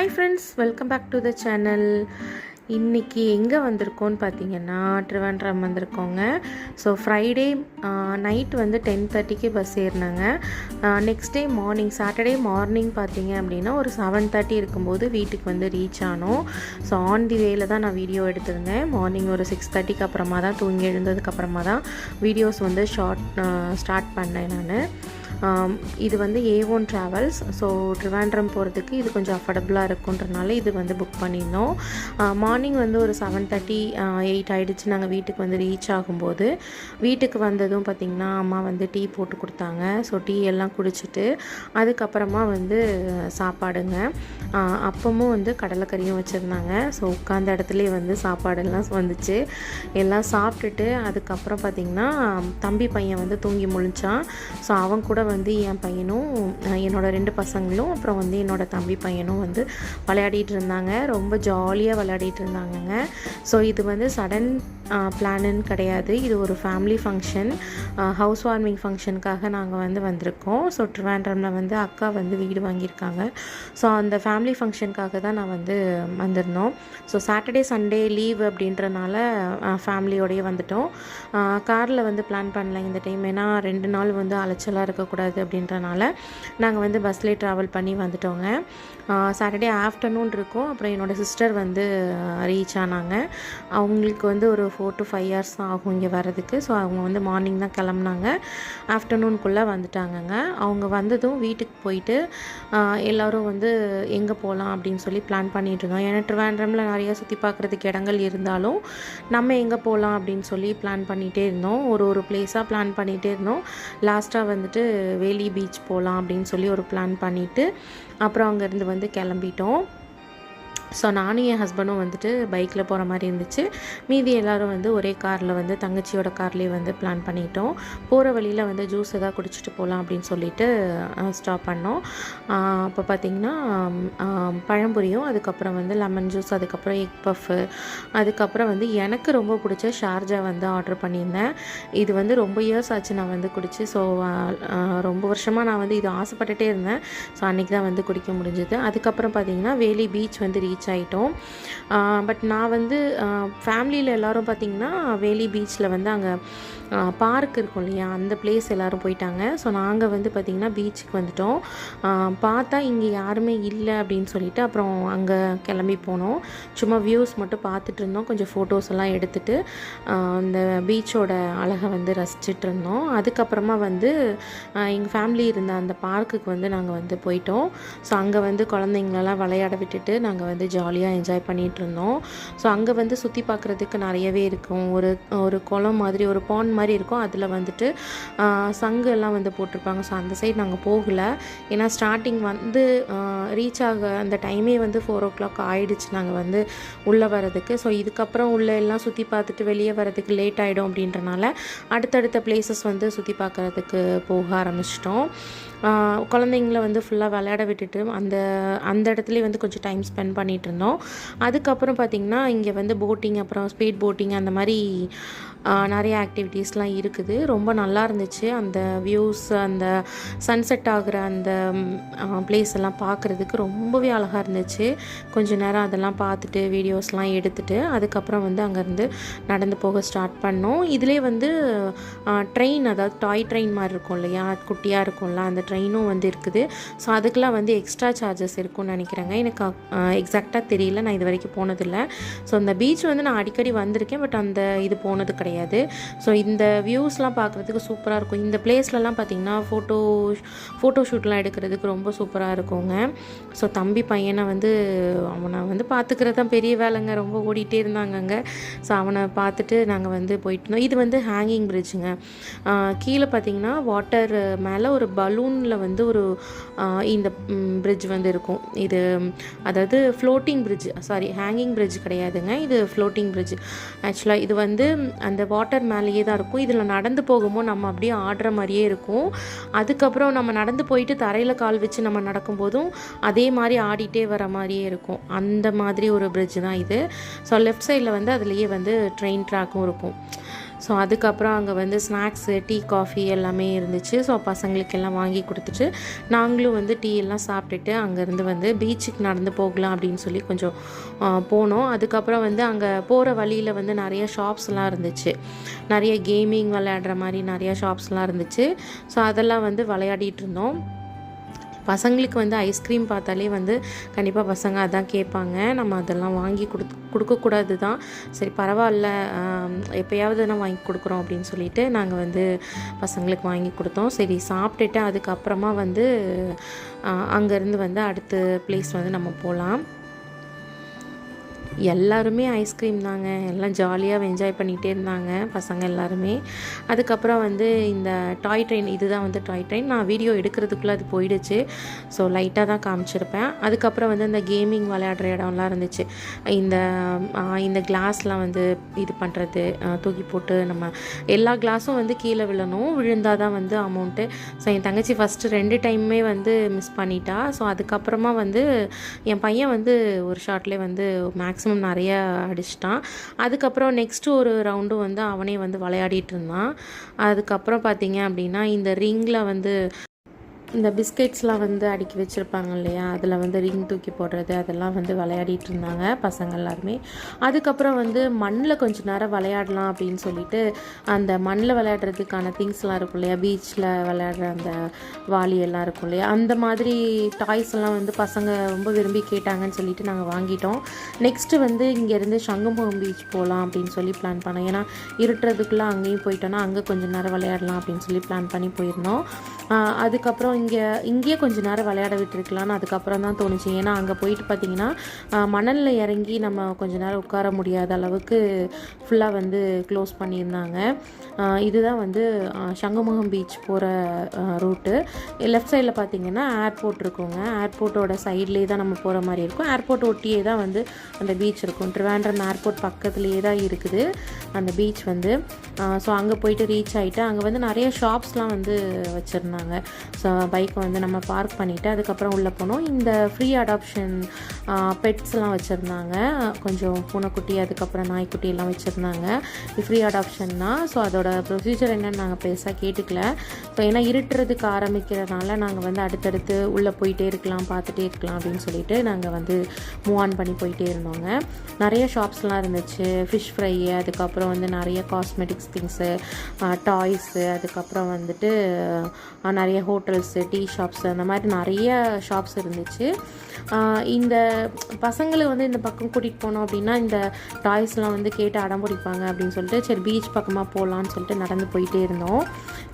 Hi friends, welcome back to the channel. இன்றைக்கி எங்கே வந்திருக்கோன்னு பார்த்தீங்கன்னா ட்ரிவாண்ட்ரம் வந்திருக்கோங்க. ஸோ ஃப்ரைடே நைட் வந்து 10:30க்கு பஸ் ஏறினாங்க. Next day morning Saturday morning பார்த்தீங்க அப்படின்னா ஒரு 7:30 இருக்கும்போது வீட்டுக்கு வந்து ரீச் ஆனோம். ஸோ ஆன் தி வேல தான் நான் வீடியோ எடுத்திருந்தேன். மார்னிங் ஒரு 6:30க்கு அப்புறமா தான் தூங்கி எழுந்ததுக்கப்புறமா தான் வீடியோஸ் வந்து ஸ்டார்ட் பண்ணேன் நான். இது வந்து A1 ட்ராவல்ஸ். ஸோ ட்ரிவாண்ட்ரம் போகிறதுக்கு இது கொஞ்சம் அஃபோர்டபுளாக இருக்குன்றனால இது வந்து புக் பண்ணியிருந்தோம். மார்னிங் வந்து ஒரு 7:30 8 ஆகிடுச்சு நாங்கள் வீட்டுக்கு வந்து ரீச் ஆகும்போது. வீட்டுக்கு வந்ததும் பார்த்திங்கன்னா அம்மா வந்து டீ போட்டு கொடுத்தாங்க. ஸோ டீ எல்லாம் குடிச்சிட்டு அதுக்கப்புறமா வந்து சாப்பாடுங்க. அப்பமும் வந்து கடலைக்கறியும் வச்சுருந்தாங்க. ஸோ உட்காந்த இடத்துலேயே வந்து சாப்பாடெல்லாம் வந்துச்சு. எல்லாம் சாப்பிட்டுட்டு அதுக்கப்புறம் பார்த்திங்கன்னா தம்பி பையன் வந்து தூங்கி முழிச்சான். ஸோ அவன் கூட வந்து என் பையனும் என்னோட 2 பசங்களும் அப்புறம் வந்து என்னோட தம்பி பையனும் வந்து விளையாடிட்டு இருந்தாங்க. ரொம்ப ஜாலியாக விளையாடிட்டு இருந்தாங்கங்க. ஸோ இது வந்து சடன் பிளானுன்னு கிடையாது. இது ஒரு ஃபேமிலி ஃபங்க்ஷன், ஹவுஸ் வார்மிங் ஃபங்க்ஷனுக்காக நாங்கள் வந்து வந்திருக்கோம். ஸோ ட்ரிவாண்ட்ரமில் வந்து அக்கா வந்து வீடு வாங்கியிருக்காங்க. ஸோ அந்த ஃபேமிலி ஃபங்க்ஷனுக்காக தான் நான் வந்து வந்திருந்தோம். ஸோ சாட்டர்டே சண்டே லீவ் அப்படின்றனால ஃபேமிலியோடையே வந்துட்டோம். காரில் வந்து பிளான் பண்ணல இந்த டைம். ஏன்னா 2 நாள் வந்து அலைச்சலாக இருக்கக்கூடாது அப்படின்றனால நாங்கள் வந்து பஸ்லேயே ட்ராவல் பண்ணி வந்துட்டோங்க. சாட்டர்டே ஆஃப்டர்நூன் இருக்கும். அப்புறம் என்னோடய சிஸ்டர் வந்து ரீச் ஆனாங்க. அவங்களுக்கு வந்து ஒரு 4 to 5 hours தான் ஆகும் இங்கே வர்றதுக்கு. ஸோ அவங்க வந்து மார்னிங் தான் கிளம்புனாங்க. ஆஃப்டர்நூனுக்குள்ளே வந்துட்டாங்கங்க. அவங்க வந்ததும் வீட்டுக்கு போயிட்டு எல்லோரும் வந்து எங்கே போகலாம் அப்படின்னு சொல்லி பிளான் பண்ணிகிட்டு இருந்தோம். ஏன்னா ட்ரிவாண்ட்ரமில் நிறையா சுற்றி பார்க்குறதுக்கு இடங்கள் இருந்தாலும் நம்ம எங்கே போகலாம் அப்படின்னு சொல்லி பிளான் பண்ணிகிட்டே இருந்தோம். ஒரு பிளேஸாக பிளான் பண்ணிகிட்டே இருந்தோம். லாஸ்ட்டாக வந்துட்டு வேலி பீச் போகலாம் அப்படின்னு சொல்லி ஒரு பிளான் பண்ணிவிட்டு அப்புறம் அங்கேருந்து வந்து கிளம்பிட்டோம். ஸோ நானும் என் ஹஸ்பண்டும் வந்துட்டு பைக்கில் போகிற மாதிரி இருந்துச்சு. மீதி எல்லோரும் வந்து ஒரே காரில் வந்து தங்கச்சியோட கார்லேயே வந்து பிளான் பண்ணிட்டோம். போகிற வழியில் வந்து ஜூஸ் எதாவது குடிச்சிட்டு போகலாம் அப்படின்னு சொல்லிட்டு ஸ்டாப் பண்ணோம். அப்போ பார்த்திங்கன்னா பழம்புரியும், அதுக்கப்புறம் வந்து லெமன் ஜூஸ், அதுக்கப்புறம் எக் பஃப்பு, அதுக்கப்புறம் வந்து எனக்கு ரொம்ப பிடிச்ச ஷார்ஜா வந்து ஆர்டர் பண்ணியிருந்தேன். இது வந்து ரொம்ப இயர்ஸ் ஆச்சு நான் வந்து குடிச்சு. ஸோ ரொம்ப வருஷமாக நான் வந்து இது ஆசைப்பட்டுட்டே இருந்தேன். ஸோ அன்றைக்கி தான் வந்து குடிக்க முடிஞ்சுது. அதுக்கப்புறம் பார்த்திங்கன்னா வேலி பீச் வந்து ரீச் ஆகிட்டோம். பட் நான் வந்து ஃபேமிலியில் எல்லோரும் பார்த்திங்கன்னா வேலி பீச்சில் வந்து அங்கே பார்க் இருக்கும் இல்லையா, அந்த பிளேஸ் எல்லோரும் போயிட்டாங்க. ஸோ நாங்கள் வந்து பார்த்திங்கன்னா பீச்சுக்கு வந்துட்டோம். பார்த்தா இங்கே யாருமே இல்லை அப்படின்னு சொல்லிட்டு அப்புறம் அங்கே கிளம்பி போனோம். சும்மா வியூஸ் மட்டும் பார்த்துட்டு இருந்தோம். கொஞ்சம் ஃபோட்டோஸ் எல்லாம் எடுத்துகிட்டு அந்த பீச்சோட அழகை வந்து ரசிச்சுட்டு இருந்தோம். அதுக்கப்புறமா வந்து எங்கள் ஃபேமிலி இருந்த அந்த பார்க்குக்கு வந்து நாங்கள் வந்து போயிட்டோம். ஸோ அங்கே வந்து குழந்தைங்களெல்லாம் விளையாட விட்டுட்டு நாங்கள் வந்து ஜாலியாக என்ஜாய் பண்ணிகிட்டு இருந்தோம். ஸோ அங்கே வந்து சுற்றி பார்க்குறதுக்கு நிறையவே இருக்கும். ஒரு குளம் மாதிரி, ஒரு பாண்ட் மாதிரி இருக்கும். அதில் வந்துட்டு சங்கு எல்லாம் வந்து போட்டிருப்பாங்க. ஸோ அந்த சைடு நாங்கள் போகலை. ஏன்னா ஸ்டார்டிங் வந்து ரீச் ஆக அந்த டைமே வந்து 4 o'clock ஆகிடுச்சு நாங்கள் வந்து உள்ளே வரதுக்கு. ஸோ இதுக்கப்புறம் உள்ளே எல்லாம் சுற்றி பார்த்துட்டு வெளியே வரதுக்கு லேட் ஆகிடும் அப்படின்றனால அடுத்தடுத்த பிளேசஸ் வந்து சுற்றி பார்க்குறதுக்கு போக ஆரம்பிச்சிட்டோம். குழந்தைங்கள வந்து ஃபுல்லாக விளையாட விட்டுட்டு அந்த இடத்துலேயே வந்து கொஞ்சம் டைம் ஸ்பெண்ட் பண்ணிகிட்டு இருந்தோம். அதுக்கப்புறம் பார்த்திங்கன்னா இங்கே வந்து போட்டிங், அப்புறம் ஸ்பீட் போட்டிங், அந்த மாதிரி நிறைய ஆக்டிவிட்டீஸ்லாம் இருக்குது. ரொம்ப நல்லா இருந்துச்சு. அந்த வியூஸ், அந்த சன்செட் ஆகிற அந்த பிளேஸ் எல்லாம் பார்க்குறதுக்கு ரொம்பவே அழகாக இருந்துச்சு. கொஞ்சம் நேரம் அதெல்லாம் பார்த்துட்டு வீடியோஸ்லாம் எடுத்துகிட்டு அதுக்கப்புறம் வந்து அங்கேருந்து நடந்து போக ஸ்டார்ட் பண்ணோம். இதிலே வந்து ட்ரெயின், அதாவது டாய் ட்ரெயின் மாதிரி இருக்கும் இல்லையா, குட்டியாக இருக்கும்ல, அந்த ட்ரெயினும் வந்து இருக்குது. ஸோ அதுக்கெலாம் வந்து எக்ஸ்ட்ரா சார்ஜஸ் இருக்கும்னு நினைக்கிறேங்க. எனக்கு எக்ஸாக்டாக தெரியல, நான் இது வரைக்கும் போனதில்லை. ஸோ அந்த பீச் வந்து நான் அடிக்கடி வந்திருக்கேன், பட் அந்த இது போனது கிடையாது. ஸோ இந்த வியூஸ்லாம் பார்க்குறதுக்கு சூப்பராக இருக்கும். இந்த பிளேஸ்லலாம் பார்த்திங்கன்னா ஃபோட்டோ ஷூட்லாம் எடுக்கிறதுக்கு ரொம்ப சூப்பராக இருக்குங்க. ஸோ தம்பி பையனை வந்து அவனை வந்து பார்த்துக்கிறது தான் பெரிய வேலைங்க. ரொம்ப ஓடிட்டே இருந்தாங்க அங்கே. ஸோ அவனை பார்த்துட்டு நாங்கள் வந்து போயிட்டு இருந்தோம். இது வந்து ஹேங்கிங் பிரிட்ஜுங்க. கீழே பார்த்திங்கன்னா வாட்டர் மேலே ஒரு பலூனில் வந்து ஒரு இந்த பிரிட்ஜ் வந்து இருக்கும். இது அதாவது floating bridge, sorry hanging bridge கிடையாதுங்க, இது ஃப்ளோட்டிங் பிரிட்ஜ். ஆக்சுவலாக இது வந்து அந்த வாட்டர் மேலேயே தான் இருக்கும். இதில் நடந்து போகும்போது நம்ம அப்படியே ஆடுற மாதிரியே இருக்கும். அதுக்கப்புறம் நம்ம நடந்து போயிட்டு தரையில் கால் வச்சு நம்ம நடக்கும்போதும் அதே மாதிரி ஆடிட்டே வர மாதிரியே இருக்கும். அந்த மாதிரி ஒரு பிரிட்ஜ் தான் இது. ஸோ லெஃப்ட் சைடில் வந்து அதுலேயே வந்து ட்ரெயின் ட்ராக்கும் இருக்கும். ஸோ அதுக்கப்புறம் அங்கே வந்து ஸ்நாக்ஸு டீ காஃபி எல்லாமே இருந்துச்சு. ஸோ பசங்களுக்கெல்லாம் வாங்கி கொடுத்துட்டு நாங்களும் வந்து டீ எல்லாம் சாப்பிட்டுட்டு அங்கேருந்து வந்து பீச்சுக்கு நடந்து போகலாம் அப்படின்னு சொல்லி கொஞ்சம் போனோம். அதுக்கப்புறம் வந்து அங்கே போகிற வழியில் வந்து நிறைய ஷாப்ஸ்லாம் இருந்துச்சு. நிறைய கேமிங் விளையாடுற மாதிரி நிறைய ஷாப்ஸ்லாம் இருந்துச்சு. ஸோ அதெல்லாம் வந்து விளையாடிட்டு இருந்தோம். பசங்களுக்கு வந்து ஐஸ்கிரீம் பார்த்தாலே வந்து கண்டிப்பாக பசங்க அதான் கேட்பாங்க. நம்ம அதெல்லாம் வாங்கி கொடுக்கக்கூடாது தான். சரி பரவாயில்ல, எப்போயாவது தான் வாங்கி கொடுக்குறோம் அப்படின்னு சொல்லிட்டு நாங்கள் வந்து பசங்களுக்கு வாங்கி கொடுத்தோம். சரி சாப்பிட்டுட்டு அதுக்கப்புறமா வந்து அங்கேருந்து வந்து அடுத்த பிளேஸ் வந்து நம்ம போகலாம். எல்லாருமே ஐஸ்கிரீம் தாங்க, எல்லாம் ஜாலியாக என்ஜாய் பண்ணிகிட்டே இருந்தாங்க பசங்க எல்லாருமே. அதுக்கப்புறம் வந்து இந்த டாய் ட்ரெயின், இதுதான் வந்து டாய் ட்ரெயின். நான் வீடியோ எடுக்கிறதுக்குள்ளே அது போயிடுச்சு. ஸோ லைட்டாக தான் காமிச்சிருப்பேன். அதுக்கப்புறம் வந்து இந்த கேமிங் விளையாடுற இடம்லாம் இருந்துச்சு. இந்த கிளாஸ்லாம் வந்து இது பண்ணுறது, தூக்கி போட்டு நம்ம எல்லா கிளாஸும் வந்து கீழே விழுந்தால் தான் வந்து அமௌண்ட்டு. ஸோ என் தங்கச்சி ஃபஸ்ட்டு 2 டைமுமே வந்து மிஸ் பண்ணிட்டா. ஸோ அதுக்கப்புறமா வந்து என் பையன் வந்து ஒரு ஷாட்லேயே வந்து மேக்ஸிமம் நிறைய அடிச்சிட்டான். அதுக்கப்புறம் நெக்ஸ்ட்டு ஒரு ரவுண்டும் வந்து அவனே வந்து விளையாடிட்டு இருந்தான். அதுக்கப்புறம் பார்த்தீங்க அப்படின்னா இந்த ரிங்கில் வந்து இந்த பிஸ்கெட்ஸ்லாம் வந்து அடுக்கி வச்சுருப்பாங்க இல்லையா, அதில் வந்து ரிங் தூக்கி போடுறது அதெல்லாம் வந்து விளையாடிட்டு இருந்தாங்க பசங்க எல்லாருமே. அதுக்கப்புறம் வந்து மண்ணில் கொஞ்சம் நேரம் விளையாடலாம் அப்படின்னு சொல்லிட்டு அந்த மண்ணில் விளையாடுறதுக்கான திங்ஸ்லாம் இருக்கும் இல்லையா, பீச்சில் விளையாடுற அந்த வாளி எல்லாம் இருக்கும் இல்லையா, அந்த மாதிரி டாய்ஸ் எல்லாம் வந்து பசங்க ரொம்ப விரும்பி கேட்டாங்கன்னு சொல்லிட்டு நாங்கள் வாங்கிட்டோம். நெக்ஸ்ட்டு வந்து இங்கேருந்து சங்கமுகம் பீச் போகலாம் அப்படின்னு சொல்லி பிளான் பண்ணோம். ஏன்னா இருட்டுறதுக்குள்ளே அங்கேயும் போயிட்டோன்னா அங்கே கொஞ்சம் நேரம் விளையாடலாம் அப்படின்னு சொல்லி பிளான் பண்ணி போயிருந்தோம். அதுக்கப்புறம் இங்கேயே கொஞ்சம் நேரம் விளையாட விட்டுருக்கலான்னு அதுக்கப்புறம் தான் தோணுச்சு. ஏன்னா அங்கே போயிட்டு பார்த்திங்கன்னா மணலில் இறங்கி நம்ம கொஞ்சம் நேரம் உட்கார முடியாத அளவுக்கு ஃபுல்லாக வந்து க்ளோஸ் பண்ணியிருந்தாங்க. இதுதான் வந்து சங்கமுகம் பீச் போகிற ரூட்டு. லெஃப்ட் சைடில் பார்த்திங்கன்னா ஏர்போர்ட் இருக்குங்க. ஏர்போர்ட்டோட சைட்லேயே தான் நம்ம போகிற மாதிரி இருக்கும். ஏர்போர்ட் ஒட்டியே தான் வந்து அந்த பீச் இருக்கும். ட்ரிவாண்ட்ரம் ஏர்போர்ட் பக்கத்துலேயே தான் இருக்குது அந்த பீச் வந்து. ஸோ அங்கே போயிட்டு ரீச் ஆகிட்டு அங்கே வந்து நிறைய ஷாப்ஸ்லாம் வந்து வச்சுருந்தாங்க. ஸோ பைக்கை வந்து நம்ம பார்க் பண்ணிவிட்டு அதுக்கப்புறம் உள்ளே போனோம். இந்த ஃப்ரீ அடாப்ஷன் பெட்ஸ்லாம் வச்சுருந்தாங்க. கொஞ்சம் பூனைக்குட்டி அதுக்கப்புறம் நாய்க்குட்டி எல்லாம் வச்சுருந்தாங்க. ஃப்ரீ அடாப்ஷன் தான். ஸோ அதோட ப்ரொசீஜர் என்னன்னு நாங்கள் பெருசாக கேட்டுக்கல. ஸோ ஏன்னா இருட்டுறதுக்கு ஆரம்பிக்கிறதுனால நாங்கள் வந்து அடுத்தடுத்து உள்ளே போயிட்டே இருக்கலாம், பார்த்துட்டே இருக்கலாம் அப்படின்னு சொல்லிட்டு நாங்கள் வந்து மூவ் ஆன் பண்ணி போயிட்டே இருந்தோங்க. நிறைய ஷாப்ஸ்லாம் இருந்துச்சு. ஃபிஷ் ஃப்ரை, அதுக்கப்புறம் வந்து நிறைய காஸ்மெட்டிக்ஸ் திங்ஸு, டாய்ஸு, அதுக்கப்புறம் வந்துட்டு நிறைய ஹோட்டல்ஸு, டீ ஷாப்ஸு, அந்த மாதிரி நிறைய ஷாப்ஸ் இருந்துச்சு. இந்த பசங்களை வந்து இந்த பக்கம் கூட்டிகிட்டு போனோம் அப்படின்னா இந்த டாய்ஸ்லாம் வந்து கேட்டு அடம் பிடிப்பாங்க அப்படின்னு சொல்லிட்டு சரி பீச் பக்கமாக போகலான்னு சொல்லிட்டு நடந்து போயிட்டே இருந்தோம்.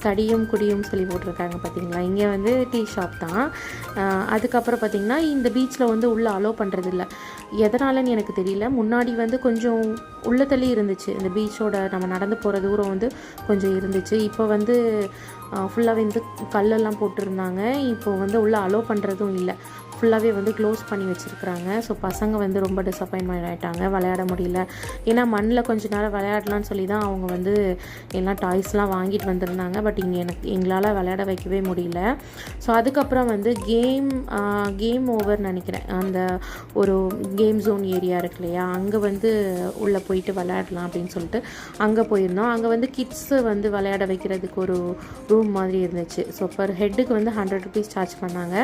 கடியும் குடியும் சொல்லி போட்டிருக்காங்க பார்த்தீங்களா, இங்கே வந்து டீ ஷாப் தான். அதுக்கப்புறம் பார்த்திங்கன்னா இந்த பீச்சில் வந்து உள்ளே அலோவ் பண்ணுறது இல்லை. எதனாலன்னு எனக்கு தெரியல. முன்னாடி வந்து கொஞ்சம் உள்ள தள்ளி இருந்துச்சு. இந்த பீச்சோட நம்ம நடந்து போகிற தூரம் வந்து கொஞ்சம் இருந்துச்சு. இப்போ வந்து ஃபுல்லாகவே வந்து கல்லெல்லாம் போட்டிருந்தாங்க. இப்போ வந்து உள்ளே அலோவ் பண்ணுறதும் இல்லை. ஃபுல்லாகவே வந்து க்ளோஸ் பண்ணி வச்சுருக்குறாங்க. ஸோ பசங்க வந்து ரொம்ப டிசப்பாயின்மெண்ட் ஆகிட்டாங்க, விளையாட முடியல. ஏன்னா மண்ணில் கொஞ்சம் நேரம் விளையாடலான்னு சொல்லி தான் அவங்க வந்து எல்லாம் டாய்ஸ்லாம் வாங்கிட்டு வந்திருந்தாங்க. பட் இங்கே எங்களால் விளையாட வைக்கவே முடியல. ஸோ அதுக்கப்புறம் வந்து கேம் ஓவர் நினைக்கிறேன். அந்த ஒரு கேம் ஜோன் ஏரியா இருக்கு இல்லையா, அங்கே வந்து உள்ளே போயிட்டு விளையாடலாம் அப்படின்னு சொல்லிட்டு அங்கே போயிருந்தோம். அங்கே வந்து கிட்ஸு வந்து விளையாட வைக்கிறதுக்கு ஒரு ரூம் மாதிரி இருந்துச்சு. ஸோ பர் ஹெட்டுக்கு வந்து 100 rupees சார்ஜ் பண்ணாங்க.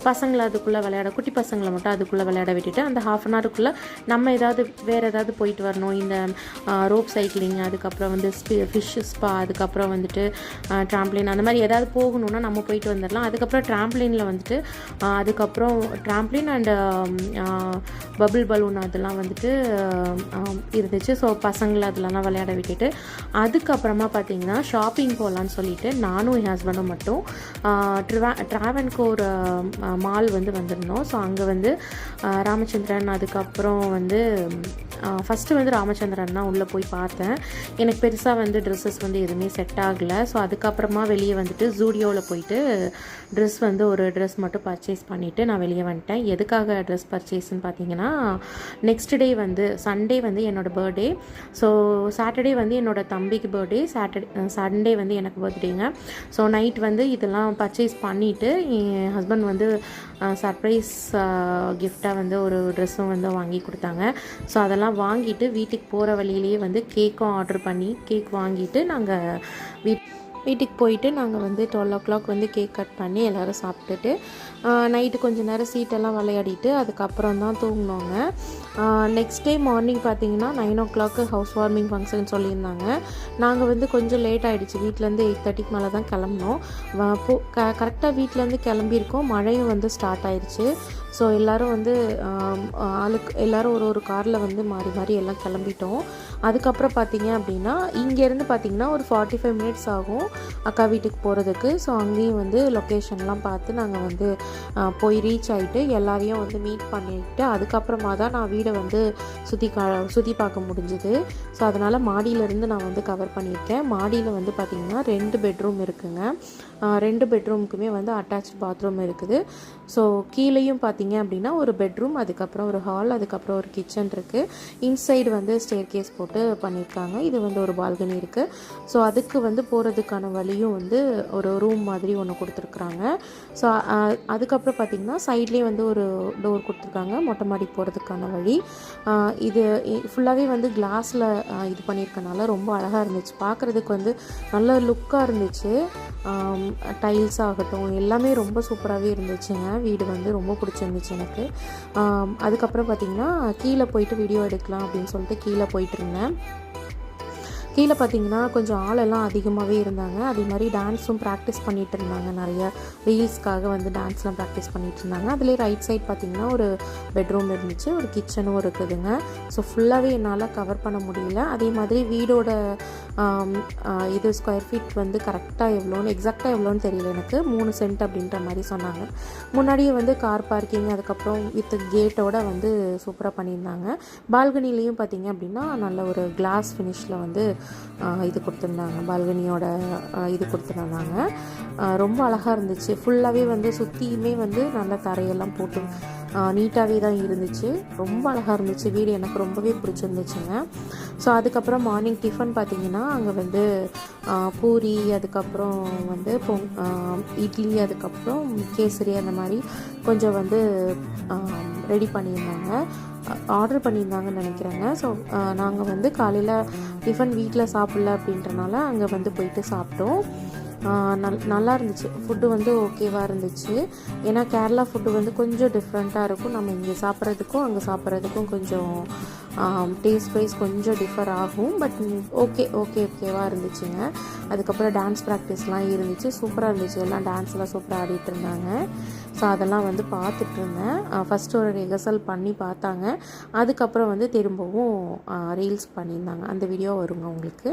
பசங்களை அதுக்குள்ளே விளையாட, குட்டி பசங்களை மட்டும் அதுக்குள்ளே விளையாட விட்டுட்டு அந்த ½ an hourக்குள்ளே நம்ம வேறு ஏதாவது போயிட்டு வரணும். இந்த ரோப் சைக்கிளிங், அதுக்கப்புறம் வந்து ஃபிஷ் ஸ்பா, அதுக்கப்புறம் வந்துட்டு ட்ராம்ப்ளின், அந்த மாதிரி ஏதாவது போகணுன்னா நம்ம போயிட்டு வந்துடலாம். அதுக்கப்புறம் ட்ராம்ப்ளினில் வந்துட்டு அதுக்கப்புறம் ட்ராம்ப்ளின் அண்ட் பபிள் பலூன் அதெல்லாம் வந்துட்டு இருந்துச்சு. ஸோ பசங்களை அதெல்லாம் விளையாட விட்டுட்டு அதுக்கப்புறமா பார்த்திங்கன்னா ஷாப்பிங் போகலான்னு சொல்லிட்டு நானும் என் ஹஸ்பண்டும் மட்டும் ட்ராவன்கோர் மால் வந்து வந்திருந்தோம். ஸோ அங்கே வந்து ராமச்சந்திரன், அதுக்கப்புறம் வந்து ஃபஸ்ட்டு வந்து ராமச்சந்திரன் தான் உள்ளே போய் பார்த்தேன். எனக்கு பெருசாக வந்து ட்ரெஸ்ஸஸ் வந்து எதுவுமே செட் ஆகலை. ஸோ அதுக்கப்புறமா வெளியே வந்துட்டு ஜூடியோவில் போயிட்டு ஒரு ட்ரெஸ் மட்டும் பர்ச்சேஸ் பண்ணிவிட்டு நான் வெளியே வந்துட்டேன். எதுக்காக ட்ரெஸ் பர்ச்சேஸ்ன்னு பார்த்தீங்கன்னா, நெக்ஸ்ட் டே வந்து சண்டே வந்து என்னோடய பர்த்டே. ஸோ சாட்டர்டே வந்து என்னோடய தம்பிக்கு பர்த்டே, சண்டே வந்து எனக்கு பர்த்டேங்க. ஸோ நைட் வந்து இதெல்லாம் பர்ச்சேஸ் பண்ணிவிட்டு என் ஹஸ்பண்ட் வந்து சர்ப்ரைஸ் கிஃப்டாக வந்து ஒரு ட்ரெஸ்ஸும் வந்து வாங்கி கொடுத்தாங்க. ஸோ அதெல்லாம் வாங்கிட்டு வீட்டுக்கு போகிற வழியிலேயே வந்து கேக்கும் ஆர்டர் பண்ணி கேக் வாங்கிட்டு நாங்கள் வீட்டுக்கு போயிட்டு நாங்கள் வந்து 12 o'clock வந்து கேக் கட் பண்ணி எல்லோரும் சாப்பிட்டுட்டு நைட்டு கொஞ்சம் நேரம் சீட்டெல்லாம் விளையாடிட்டு அதுக்கப்புறம் தான் தூங்கினோங்க. நெக்ஸ்ட் டே மார்னிங் பார்த்திங்கன்னா 9 o'clock ஹவுஸ் வார்மிங் ஃபங்க்ஷன் சொல்லியிருந்தாங்க. நாங்கள் வந்து கொஞ்சம் லேட் ஆகிடுச்சு, வீட்டிலேருந்து 8:30 மேலே தான் கிளம்பினோம். கரெக்டாக வீட்டிலேருந்து கிளம்பியிருக்கோம், மழையும் வந்து ஸ்டார்ட் ஆயிடுச்சு. ஸோ எல்லோரும் வந்து எல்லோரும் ஒரு காரில் வந்து மாறி மாறி எல்லாம் கிளம்பிட்டோம். அதுக்கப்புறம் பார்த்திங்க அப்படின்னா இங்கேருந்து பார்த்திங்கன்னா ஒரு 45 minutes ஆகும் அக்கா வீட்டுக்கு போகிறதுக்கு. ஸோ அங்கேயும் வந்து லொக்கேஷன்லாம் பார்த்து நாங்கள் வந்து போய் ரீச் ஆகிட்டு எல்லாரையும் வந்து மீட் பண்ணிவிட்டு அதுக்கப்புறமா தான் நான் வீடை வந்து சுற்றி பார்க்க முடிஞ்சுது. ஸோ அதனால் மாடியிலேருந்து நான் வந்து கவர் பண்ணியிருக்கேன். மாடியில் வந்து பார்த்திங்கன்னா 2 பெட்ரூம் இருக்குங்க. 2 பெட்ரூமுக்குமே வந்து அட்டாச் பாத்ரூம் இருக்குது. ஸோ கீழேயும் பார்த்திங்க அப்படின்னா ஒரு பெட்ரூம், அதுக்கப்புறம் ஒரு ஹால், அதுக்கப்புறம் ஒரு கிச்சன் இருக்குது. இன்சைடு வந்து ஸ்டேர் கேஸ் போட்டு பண்ணியிருக்காங்க. இது வந்து ஒரு பால்கனி இருக்குது. ஸோ அதுக்கு வந்து போகிறதுக்கான வழியும் வந்து ஒரு ரூம் மாதிரி ஒன்று கொடுத்துருக்குறாங்க. ஸோ அதுக்கப்புறம் பார்த்திங்கன்னா சைட்லேயே வந்து ஒரு டோர் கொடுத்துருக்காங்க மொட்டை மாடி போகிறதுக்கான வழி. இது ஃபுல்லாகவே வந்து கிளாஸில் இது பண்ணியிருக்கனால ரொம்ப அழகாக இருந்துச்சு, பார்க்குறதுக்கு வந்து நல்ல லுக்காக இருந்துச்சு. டைல்ஸ் ஆகட்டும் எல்லாமே ரொம்ப சூப்பராகவே இருந்துச்சுங்க. வீடு வந்து ரொம்ப பிடிச்சிருந்துச்சு எனக்கு. அதுக்கப்புறம் பார்த்திங்கன்னா கீழே போயிட்டு வீடியோ எடுக்கலாம் அப்படின்னு சொல்லிட்டு கீழே போயிட்டு இருந்தேன். கீழே பார்த்திங்கன்னா கொஞ்சம் ஆளெல்லாம் அதிகமாகவே இருந்தாங்க. அதே மாதிரி டான்ஸும் ப்ராக்டிஸ் பண்ணிகிட்டு இருந்தாங்க, நிறைய ரீல்ஸ்க்காக வந்து டான்ஸ்லாம் ப்ராக்டிஸ் பண்ணிகிட்டு இருந்தாங்க. அதுலேயே ரைட் சைட் பார்த்திங்கன்னா ஒரு பெட்ரூம் இருந்துச்சு, ஒரு கிச்சனும் இருக்குதுங்க. ஸோ ஃபுல்லாகவே என்னால் கவர் பண்ண முடியல. அதே மாதிரி வீடோட இது ஸ்கொயர் ஃபீட் வந்து கரெக்டாக எவ்வளோன்னு எக்ஸாக்டாக எவ்வளோன்னு தெரியல எனக்கு, 3 சென்ட் அப்படின்ற மாதிரி சொன்னாங்க. முன்னாடியே வந்து கார் பார்க்கிங் அதுக்கப்புறம் வித் கேட்டோட வந்து சூப்பராக பண்ணியிருந்தாங்க. பால்கனிலையும் பார்த்திங்க அப்படின்னா நல்ல ஒரு கிளாஸ் ஃபினிஷில் வந்து இது கொடுத்துருந்தாங்க, பால்கனியோட இது கொடுத்துருந்தாங்க. ரொம்ப அழகாக இருந்துச்சு. ஃபுல்லாகவே வந்து சுற்றியுமே வந்து நல்ல தரையெல்லாம் போட்டு நீட்டாகவே தான் இருந்துச்சு. ரொம்ப அழகாக இருந்துச்சு. வீடு எனக்கு ரொம்பவே பிடிச்சிருந்துச்சுங்க. ஸோ அதுக்கப்புறம் மார்னிங் டிஃபன் பார்த்திங்கன்னா அங்கே வந்து பூரி, அதுக்கப்புறம் வந்து இட்லி, அதுக்கப்புறம் கேசரி அந்த மாதிரி கொஞ்சம் வந்து ரெடி பண்ணியிருந்தாங்க, ஆர்டர் பண்ணியிருந்தாங்கன்னு நினைக்கிறேங்க. ஸோ நாங்கள் வந்து காலையில் டிஃபன் வீட்டில் சாப்பிட்ல அப்படின்றனால அங்கே வந்து போயிட்டு சாப்பிட்டோம். நல்லா இருந்துச்சு. ஃபுட்டு வந்து ஓகேவாக இருந்துச்சு. ஏன்னா கேரளா ஃபுட்டு வந்து கொஞ்சம் டிஃப்ரெண்ட்டாக இருக்கும். நம்ம இங்கே சாப்பிட்றதுக்கும் அங்கே சாப்பிட்றதுக்கும் கொஞ்சம் டேஸ்ட் வைஸ் கொஞ்சம் டிஃபர் ஆகும். பட் ஓகேவாக இருந்துச்சுங்க. அதுக்கப்புறம் டான்ஸ் ப்ராக்டிஸ்லாம் இருந்துச்சு, சூப்பராக இருந்துச்சு. எல்லாம் டான்ஸ்லாம் சூப்பராக ஆடிட்டு இருந்தாங்க. ஸோ அதெல்லாம் வந்து பார்த்துட்டு இருந்தேன். ஃபஸ்ட்டு ஒரு ரிஹர்சல் பண்ணி பார்த்தாங்க, அதுக்கப்புறம் வந்து திரும்பவும் ரீல்ஸ் பண்ணியிருந்தாங்க. அந்த வீடியோ வருங்க உங்களுக்கு.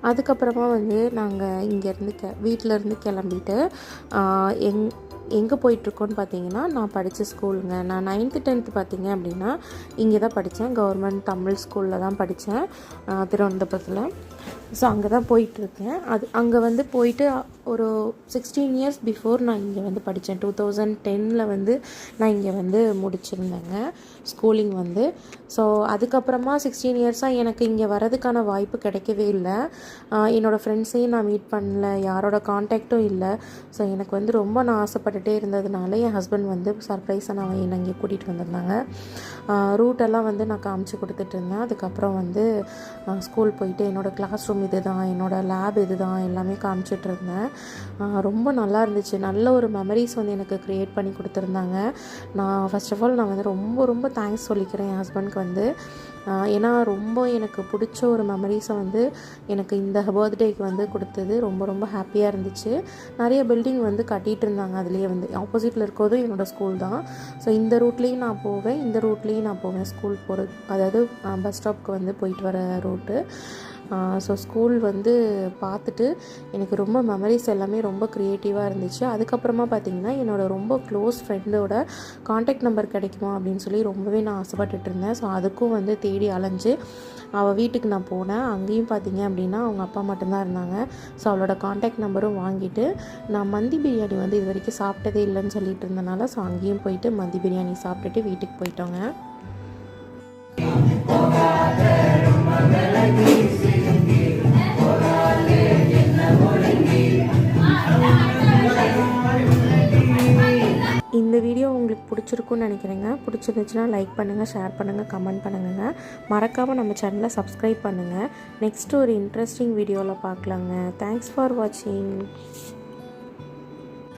அதுக்கப்புறமா வந்து நாங்கள் இங்கேருந்து வீட்டிலேருந்து கிளம்பிட்டு எங்கே போயிட்டுருக்கோன்னு பார்த்தீங்கன்னா, நான் படித்த ஸ்கூலுங்க. நான் 9th 10th பார்த்தீங்க அப்படின்னா இங்கே தான் படித்தேன். கவர்மெண்ட் தமிழ் ஸ்கூலில் தான் படித்தேன், திருவனந்தபுரத்தில். ஸோ அங்கே தான் போயிட்டுருக்கேன். அங்கே வந்து போயிட்டு ஒரு 16 years பிஃபோர் நான் இங்கே வந்து படித்தேன். 2010 வந்து நான் இங்கே வந்து முடிச்சிருந்தேங்க ஸ்கூலிங் வந்து. ஸோ அதுக்கப்புறமா 16 yearsஸாக எனக்கு இங்கே வரதுக்கான வாய்ப்பு கிடைக்கவே இல்லை. என்னோடய ஃப்ரெண்ட்ஸையும் நான் மீட் பண்ணல, யாரோட கான்டாக்டும் இல்லை. ஸோ எனக்கு வந்து ரொம்ப நான் ஆசைப்பட்டுட்டே இருந்ததுனால என் ஹஸ்பண்ட் வந்து சர்ப்ரைஸாக என்னை இங்கே கூட்டிகிட்டு வந்திருந்தாங்க. ரூட்டெல்லாம் வந்து நான் காமிச்சு கொடுத்துட்டு இருந்தேன். அதுக்கப்புறம் வந்து ஸ்கூல் போயிட்டு என்னோடய கிளாஸ் ரூம் இது தான், என்னோடய லேப் இது தான், எல்லாமே காமிச்சிட்டு இருந்தேன். ரொம்ப நல்லா இருந்துச்சு. நல்ல ஒரு மெமரிஸ் வந்து எனக்கு க்ரியேட் பண்ணி கொடுத்துருந்தாங்க. நான் ஃபர்ஸ்ட் ஆஃப் ஆல் நான் வந்து ரொம்ப தேங்க்ஸ் சொல்லிக்கிறேன் என் ஹஸ்பண்ட்க்கு வந்து. ஏன்னா ரொம்ப எனக்கு பிடிச்ச ஒரு மெமரிஸை வந்து எனக்கு இந்த பர்த்டேக்கு வந்து கொடுத்தது. ரொம்ப ஹாப்பியாக இருந்துச்சு. நிறைய பில்டிங் வந்து கட்டிகிட்டு இருந்தாங்க. அதுலேயே வந்து ஆப்போசிட்டில் இருக்கிறதும் என்னோடய ஸ்கூல் தான். ஸோ இந்த ரூட்லேயும் நான் போவேன், இந்த ரூட்லேயும் நான் போவேன் ஸ்கூல் போகிறது, அதாவது பஸ் ஸ்டாப்க்கு வந்து போயிட்டு வர ரூட்டு. ஸோ ஸ்கூல் வந்து பார்த்துட்டு எனக்கு ரொம்ப மெமரிஸ் எல்லாமே ரொம்ப க்ரியேட்டிவாக இருந்துச்சு. அதுக்கப்புறமா பார்த்திங்கன்னா என்னோடய ரொம்ப க்ளோஸ் ஃப்ரெண்டோட காண்டாக்ட் நம்பர் கிடைக்குமா அப்படின்னு சொல்லி ரொம்பவே நான் ஆசைப்பட்டுட்டு இருந்தேன். ஸோ அதுக்கும் வந்து தேடி அலைஞ்சு அவள் வீட்டுக்கு நான் போனேன். அங்கேயும் பார்த்திங்க அப்படின்னா அவங்க அப்பா மட்டும்தான் இருந்தாங்க. ஸோ அவளோட காண்டாக்ட் நம்பரும் வாங்கிட்டு நான் மந்தி பிரியாணி வந்து இது வரைக்கும் சாப்பிட்டதே இல்லைன்னு சொல்லிட்டு இருந்தனால ஸோ அங்கேயும் போயிட்டு மந்தி பிரியாணி சாப்பிட்டுட்டு வீட்டுக்கு போயிட்டோங்க. இந்த வீடியோ உங்களுக்கு பிடிச்சிருக்குன்னு நினைக்கிறேங்க. பிடிச்சிருந்துச்சுன்னா லைக் பண்ணுங்கள், ஷேர் பண்ணுங்கள், கமெண்ட் பண்ணுங்க. மறக்காமல் நம்ம சேனலை சப்ஸ்கிரைப் பண்ணுங்கள். நெக்ஸ்ட்டு ஒரு இன்ட்ரெஸ்டிங் வீடியோவில் பார்க்கலாங்க. தேங்க்ஸ் ஃபார் வாட்சிங்.